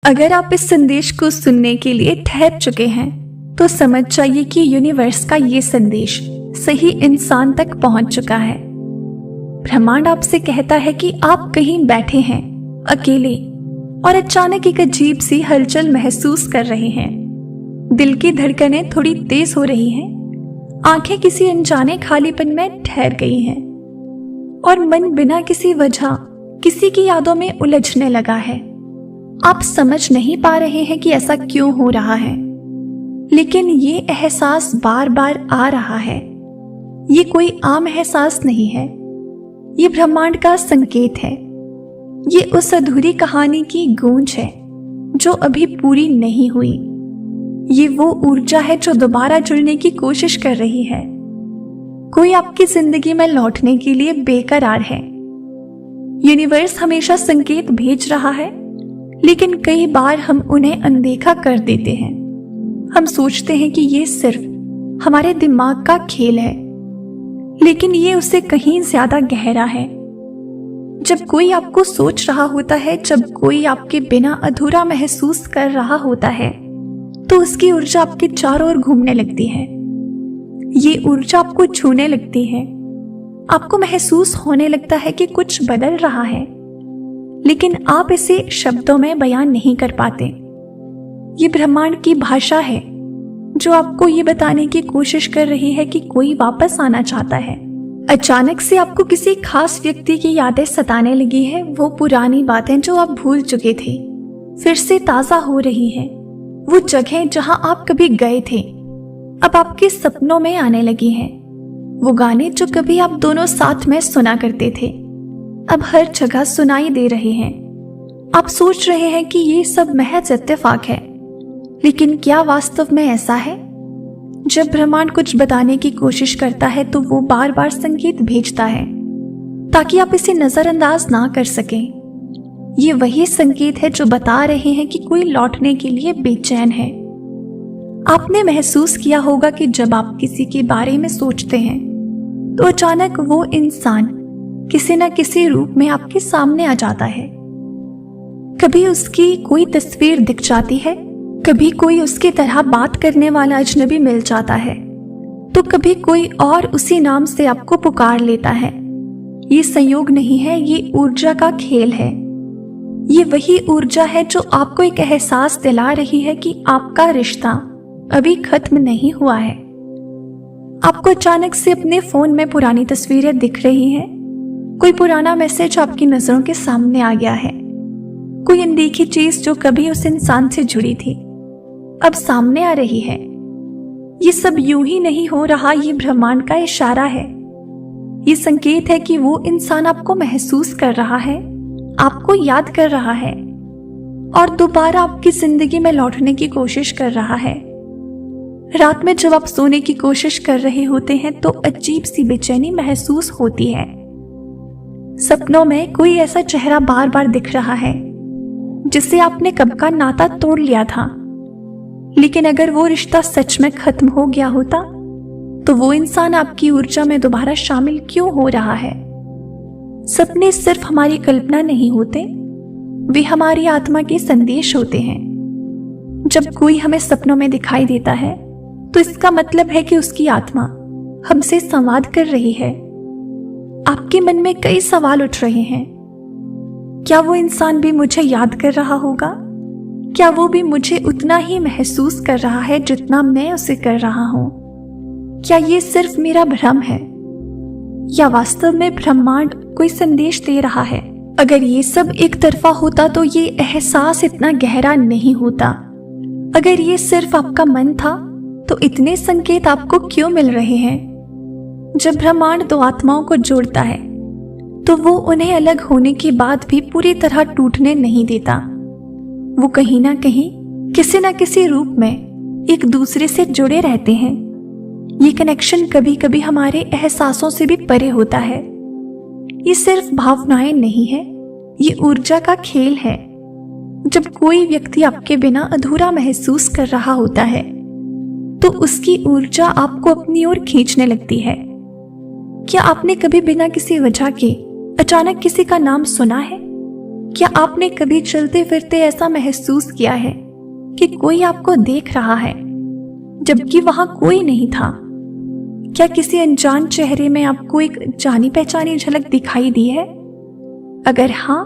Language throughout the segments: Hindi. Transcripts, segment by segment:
अगर आप इस संदेश को सुनने के लिए ठहर चुके हैं तो समझ जाइए कि यूनिवर्स का ये संदेश सही इंसान तक पहुंच चुका है। ब्रह्मांड आपसे कहता है कि आप कहीं बैठे हैं अकेले और अचानक एक अजीब सी हलचल महसूस कर रहे हैं। दिल की धड़कनें थोड़ी तेज हो रही हैं, आंखें किसी अनजाने खालीपन में ठहर गई हैं और मन बिना किसी वजह किसी की यादों में उलझने लगा है। आप समझ नहीं पा रहे हैं कि ऐसा क्यों हो रहा है, लेकिन ये एहसास बार बार आ रहा है। ये कोई आम एहसास नहीं है, ये ब्रह्मांड का संकेत है। ये उस अधूरी कहानी की गूंज है जो अभी पूरी नहीं हुई। ये वो ऊर्जा है जो दोबारा जुड़ने की कोशिश कर रही है। कोई आपकी जिंदगी में लौटने के लिए बेकरार है। यूनिवर्स हमेशा संकेत भेज रहा है, लेकिन कई बार हम उन्हें अनदेखा कर देते हैं। हम सोचते हैं कि ये सिर्फ हमारे दिमाग का खेल है, लेकिन ये उससे कहीं ज्यादा गहरा है। जब कोई आपको सोच रहा होता है, जब कोई आपके बिना अधूरा महसूस कर रहा होता है, तो उसकी ऊर्जा आपके चारों ओर घूमने लगती है। ये ऊर्जा आपको छूने लगती है। आपको महसूस होने लगता है कि कुछ बदल रहा है, लेकिन आप इसे शब्दों में बयान नहीं कर पाते। ये ब्रह्मांड की भाषा है जो आपको ये बताने की कोशिश कर रही है कि कोई वापस आना चाहता है। अचानक से आपको किसी खास व्यक्ति की यादें सताने लगी है। वो पुरानी बातें जो आप भूल चुके थे फिर से ताजा हो रही है। वो जगह जहां आप कभी गए थे अब आपके सपनों में आने लगी हैं। वो गाने जो कभी आप दोनों साथ में सुना करते थे अब हर जगह सुनाई दे रहे हैं। आप सोच रहे हैं कि ये सब महज इत्तेफाक है, लेकिन क्या वास्तव में ऐसा है? जब ब्रह्मांड कुछ बताने की कोशिश करता है तो वो बार बार संकेत भेजता है ताकि आप इसे नजरअंदाज ना कर सकें। ये वही संकेत है जो बता रहे हैं कि कोई लौटने के लिए बेचैन है। आपने महसूस किया होगा कि जब आप किसी के बारे में सोचते हैं तो अचानक वो इंसान किसी न किसी रूप में आपके सामने आ जाता है। कभी उसकी कोई तस्वीर दिख जाती है, कभी कोई उसकी तरह बात करने वाला अजनबी मिल जाता है, तो कभी कोई और उसी नाम से आपको पुकार लेता है। ये संयोग नहीं है, ये ऊर्जा का खेल है। ये वही ऊर्जा है जो आपको एक एहसास दिला रही है कि आपका रिश्ता अभी खत्म नहीं हुआ है। आपको अचानक से अपने फोन में पुरानी तस्वीरें दिख रही हैं। कोई पुराना मैसेज आपकी नजरों के सामने आ गया है। कोई अनदेखी चीज जो कभी उस इंसान से जुड़ी थी अब सामने आ रही है। ये सब यूं ही नहीं हो रहा, ये ब्रह्मांड का इशारा है। ये संकेत है कि वो इंसान आपको महसूस कर रहा है, आपको याद कर रहा है और दोबारा आपकी जिंदगी में लौटने की कोशिश कर रहा है। रात में जब आप सोने की कोशिश कर रहे होते हैं तो अजीब सी बेचैनी महसूस होती है। सपनों में कोई ऐसा चेहरा बार बार दिख रहा है जिससे आपने कब का नाता तोड़ लिया था, लेकिन अगर वो रिश्ता सच में खत्म हो गया होता तो वो इंसान आपकी ऊर्जा में दोबारा शामिल क्यों हो रहा है? सपने सिर्फ हमारी कल्पना नहीं होते, वे हमारी आत्मा के संदेश होते हैं। जब कोई हमें सपनों में दिखाई देता है तो इसका मतलब है कि उसकी आत्मा हमसे संवाद कर रही है। आपके मन में कई सवाल उठ रहे हैं। क्या वो इंसान भी मुझे याद कर रहा होगा? क्या वो भी मुझे उतना ही महसूस कर रहा है जितना मैं उसे कर रहा हूं? क्या ये सिर्फ मेरा भ्रम है या वास्तव में ब्रह्मांड कोई संदेश दे रहा है? अगर ये सब एक तरफा होता तो ये एहसास इतना गहरा नहीं होता। अगर ये सिर्फ आपका मन था तो इतने संकेत आपको क्यों मिल रहे हैं? जब ब्रह्मांड दो आत्माओं को जोड़ता है तो वो उन्हें अलग होने के बाद भी पूरी तरह टूटने नहीं देता। वो कहीं ना कहीं किसी न किसी रूप में एक दूसरे से जुड़े रहते हैं। ये कनेक्शन कभी कभी हमारे एहसासों से भी परे होता है। ये सिर्फ भावनाएं नहीं है, ये ऊर्जा का खेल है। जब कोई व्यक्ति आपके बिना अधूरा महसूस कर रहा होता है तो उसकी ऊर्जा आपको अपनी ओर खींचने लगती है। क्या आपने कभी बिना किसी वजह के अचानक किसी का नाम सुना है? क्या आपने कभी चलते फिरते ऐसा महसूस किया है कि कोई आपको देख रहा है जबकि वहां कोई नहीं था? क्या किसी अनजान चेहरे में आपको एक जानी पहचानी झलक दिखाई दी है? अगर हाँ,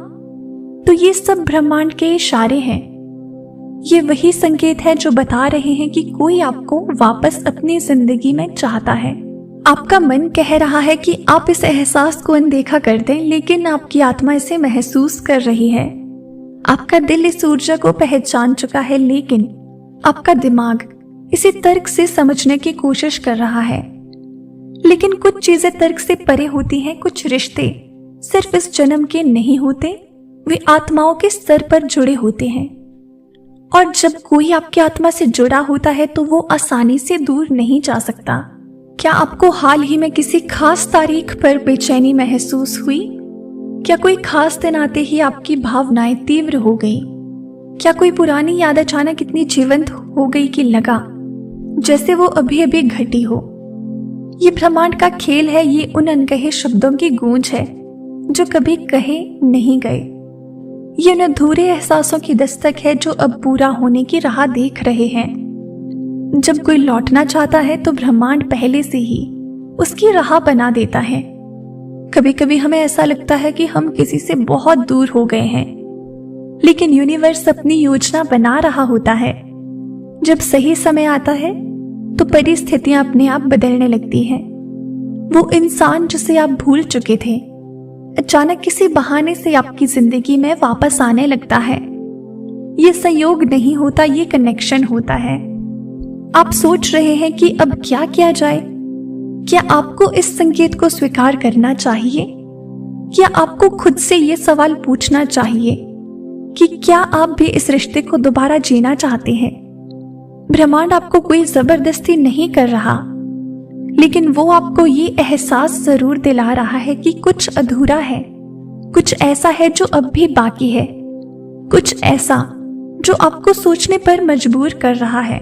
तो ये सब ब्रह्मांड के इशारे हैं। ये वही संकेत है जो बता रहे हैं कि कोई आपको वापस अपनी जिंदगी में चाहता है। आपका मन कह रहा है कि आप इस एहसास को अनदेखा कर दें, लेकिन आपकी आत्मा इसे महसूस कर रही है। आपका दिल इस ऊर्जा को पहचान चुका है, लेकिन आपका दिमाग इसे तर्क से समझने की कोशिश कर रहा है। लेकिन कुछ चीजें तर्क से परे होती हैं। कुछ रिश्ते सिर्फ इस जन्म के नहीं होते, वे आत्माओं के स्तर पर जुड़े होते हैं। और जब कोई आपकी आत्मा से जुड़ा होता है तो वो आसानी से दूर नहीं जा सकता। क्या आपको हाल ही में किसी खास तारीख पर बेचैनी महसूस हुई? क्या कोई खास दिन आते ही आपकी भावनाएं तीव्र हो गई? क्या कोई पुरानी याद अचानक इतनी जीवंत हो गई कि लगा जैसे वो अभी अभी घटी हो? ये ब्रह्मांड का खेल है। ये उन अनकहे शब्दों की गूंज है जो कभी कहे नहीं गए। ये उन अधूरे एहसासों की दस्तक है जो अब पूरा होने की राह देख रहे हैं। जब कोई लौटना चाहता है तो ब्रह्मांड पहले से ही उसकी राह बना देता है। कभी कभी हमें ऐसा लगता है कि हम किसी से बहुत दूर हो गए हैं, लेकिन यूनिवर्स अपनी योजना बना रहा होता है। जब सही समय आता है तो परिस्थितियां अपने आप बदलने लगती हैं। वो इंसान जिसे आप भूल चुके थे अचानक किसी बहाने से आपकी जिंदगी में वापस आने लगता है। ये संयोग नहीं होता, ये कनेक्शन होता है। आप सोच रहे हैं कि अब क्या किया जाए? क्या आपको इस संकेत को स्वीकार करना चाहिए? क्या आपको खुद से ये सवाल पूछना चाहिए कि क्या आप भी इस रिश्ते को दोबारा जीना चाहते हैं? ब्रह्मांड आपको कोई जबरदस्ती नहीं कर रहा, लेकिन वो आपको ये एहसास जरूर दिला रहा है कि कुछ अधूरा है, कुछ ऐसा है जो अब भी बाकी है, कुछ ऐसा जो आपको सोचने पर मजबूर कर रहा है।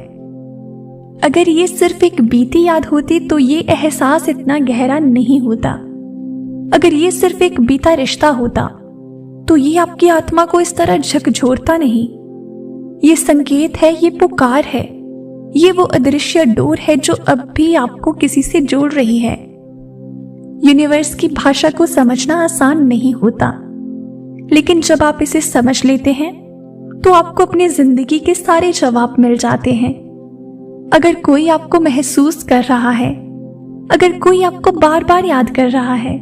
अगर ये सिर्फ एक बीती याद होती तो ये एहसास इतना गहरा नहीं होता। अगर ये सिर्फ एक बीता रिश्ता होता तो ये आपकी आत्मा को इस तरह झकझोरता नहीं। ये संकेत है, ये पुकार है, ये वो अदृश्य डोर है जो अब भी आपको किसी से जोड़ रही है। यूनिवर्स की भाषा को समझना आसान नहीं होता, लेकिन जब आप इसे समझ लेते हैं तो आपको अपनी जिंदगी के सारे जवाब मिल जाते हैं। अगर कोई आपको महसूस कर रहा है, अगर कोई आपको बार बार याद कर रहा है,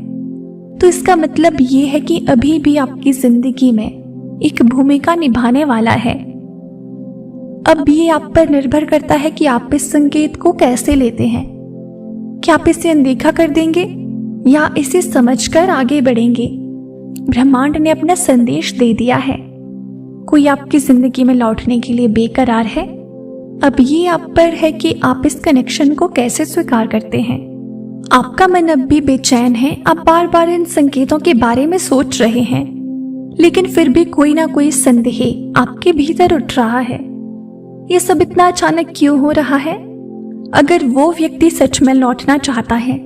तो इसका मतलब ये है कि अभी भी आपकी जिंदगी में एक भूमिका निभाने वाला है। अब ये आप पर निर्भर करता है कि आप इस संकेत को कैसे लेते हैं। क्या आप इसे अनदेखा कर देंगे या इसे समझकर आगे बढ़ेंगे? ब्रह्मांड ने अपना संदेश दे दिया है। कोई आपकी जिंदगी में लौटने के लिए बेकरार है। अब ये आप पर है कि आप इस कनेक्शन को कैसे स्वीकार करते हैं। आपका मन अब भी बेचैन है। आप बार बार इन संकेतों के बारे में सोच रहे हैं, लेकिन फिर भी कोई ना कोई संदेह आपके भीतर उठ रहा है। ये सब इतना अचानक क्यों हो रहा है? अगर वो व्यक्ति सच में लौटना चाहता है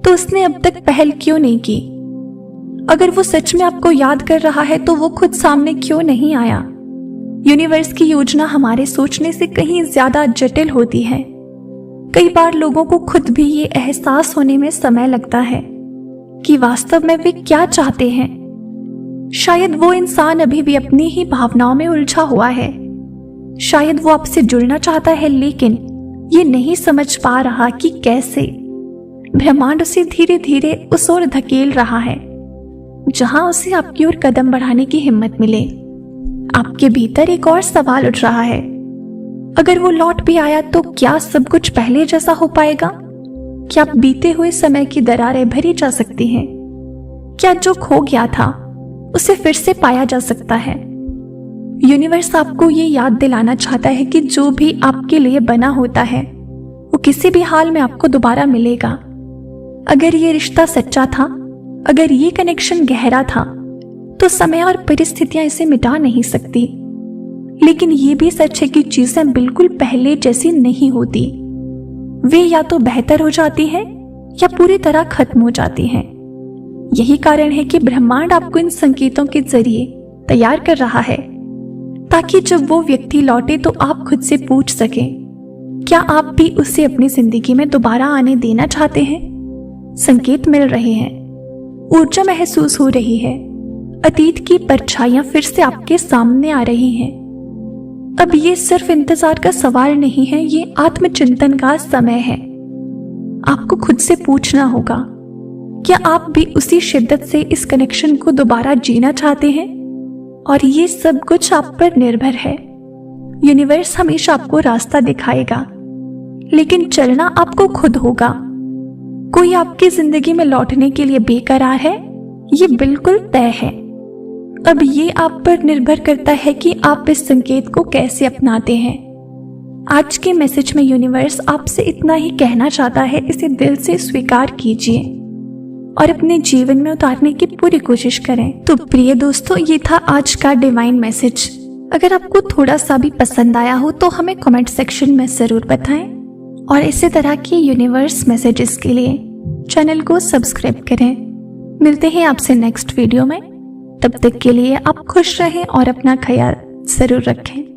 तो उसने अब तक पहल क्यों नहीं की? अगर वो सच में आपको याद कर रहा है तो वो खुद सामने क्यों नहीं आया? यूनिवर्स की योजना हमारे सोचने से कहीं ज्यादा जटिल होती है। कई बार लोगों को खुद भी ये एहसास होने में समय लगता है कि वास्तव में वे क्या चाहते हैं। शायद वो इंसान अभी भी अपनी ही भावनाओं में उलझा हुआ है। शायद वो आपसे जुड़ना चाहता है, लेकिन ये नहीं समझ पा रहा कि कैसे। ब्रह्मांड उसे धीरे धीरे उस ओर धकेल रहा है जहां उसे आपकी ओर कदम बढ़ाने की हिम्मत मिले। आपके भीतर एक और सवाल उठ रहा है, अगर वो लौट भी आया तो क्या सब कुछ पहले जैसा हो पाएगा? क्या बीते हुए समय की दरारें भरी जा सकती हैं? क्या जो खो गया था उसे फिर से पाया जा सकता है? यूनिवर्स आपको ये याद दिलाना चाहता है कि जो भी आपके लिए बना होता है वो किसी भी हाल में आपको दोबारा मिलेगा। अगर ये रिश्ता सच्चा था, अगर ये कनेक्शन गहरा था, तो समय और परिस्थितियां इसे मिटा नहीं सकती। लेकिन ये भी सच है कि चीजें बिल्कुल पहले जैसी नहीं होती। वे या तो बेहतर हो जाती हैं या पूरी तरह खत्म हो जाती हैं। यही कारण है कि ब्रह्मांड आपको इन संकेतों के जरिए तैयार कर रहा है, ताकि जब वो व्यक्ति लौटे तो आप खुद से पूछ सकें, क्या आप भी उसे अपनी जिंदगी में दोबारा आने देना चाहते हैं? संकेत मिल रहे हैं, ऊर्जा महसूस हो रही है, अतीत की परछाइयां फिर से आपके सामने आ रही हैं। अब ये सिर्फ इंतजार का सवाल नहीं है, ये आत्मचिंतन का समय है। आपको खुद से पूछना होगा, क्या आप भी उसी शिद्दत से इस कनेक्शन को दोबारा जीना चाहते हैं? और ये सब कुछ आप पर निर्भर है। यूनिवर्स हमेशा आपको रास्ता दिखाएगा, लेकिन चलना आपको खुद होगा। कोई आपकी जिंदगी में लौटने के लिए बेकरार है, ये बिल्कुल तय है। अब ये आप पर निर्भर करता है कि आप इस संकेत को कैसे अपनाते हैं। आज के मैसेज में यूनिवर्स आपसे इतना ही कहना चाहता है, इसे दिल से स्वीकार कीजिए और अपने जीवन में उतारने की पूरी कोशिश करें। तो प्रिय दोस्तों, ये था आज का डिवाइन मैसेज। अगर आपको थोड़ा सा भी पसंद आया हो तो हमें कमेंट सेक्शन में जरूर बताएं और इसी तरह के यूनिवर्स मैसेजेस के लिए चैनल को सब्सक्राइब करें। मिलते हैं आपसे नेक्स्ट वीडियो में। तब तक के लिए आप खुश रहें और अपना ख्याल जरूर रखें।